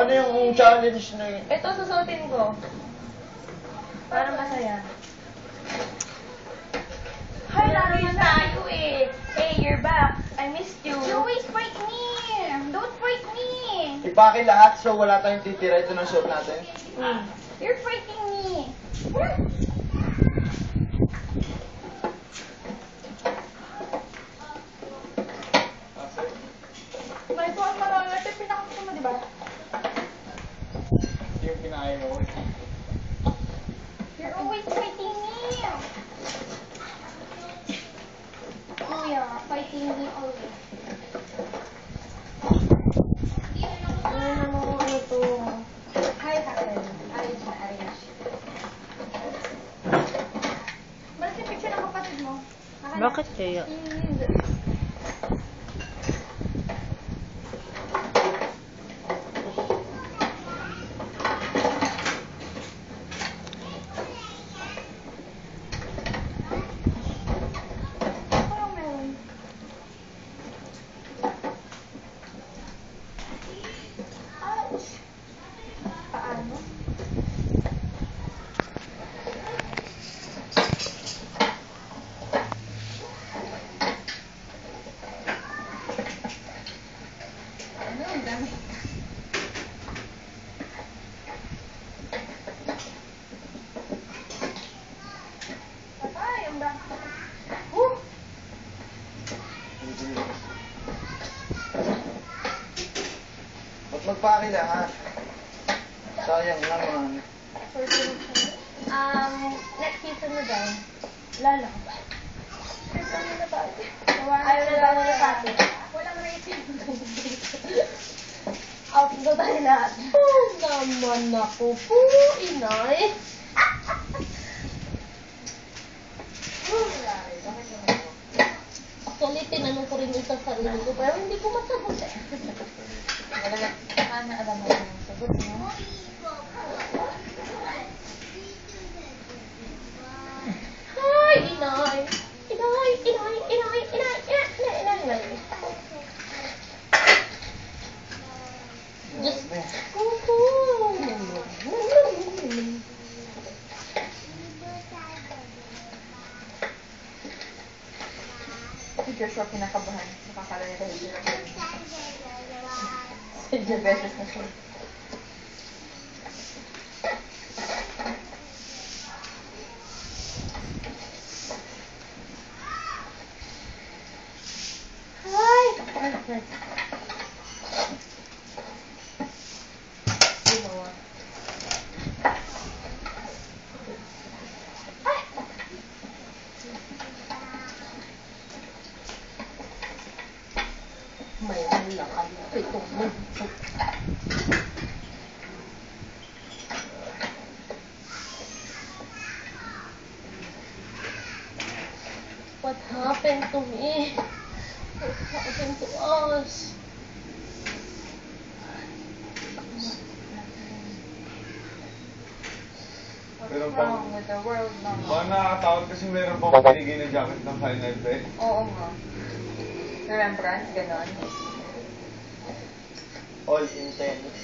Paano yung challenge na yun? Ito, susutin ko. Para masaya. Hi, laro tayo eh. Hey, you're back. I missed you. You always break me. Don't break me. Ipake lahat so wala tayong titira. Ito ng suot natin. You're breaking me. May ito ang marami. Ito yung pinakagusto mo, di ba? Yung kinain mo. You're always fighting me. Kuya, fighting me always. Ano to? Hi, Hakel. Arrange na, arrange. Ba't yung picture ng kapatid mo? Bakit kaya? Parang meron. Ouch! Paano? Ano ang dami? Patay, ang dami. Ba't magpake lahat? Sayang naman. Next season na daw. Lalo. Season na ba? Ayaw na daw na pati. Walang rating. Out na tayo lahat. Oh, naman ako po, inay. Actually, tinanong ko rin yung sa sarili ko, pero hindi ko masagot eh. Wala na. Paano alam mo yung sagot mo? Hi, inay. Inay, inay, inay, inay, inay, inay, inay. Just, kuku. Si Joshua kinakabahan. Nakakala nila yung Sige, beses na siya. Hi. Gumawa. May hula ka dito itong mundo. What happened to me? What happened to us? Pero What's pag... wrong with the world, mama? Baka nakakatakot kasi meron pang binigay na jacket ng Final Pet. Oo nga. Remembrance, ganon. All intense.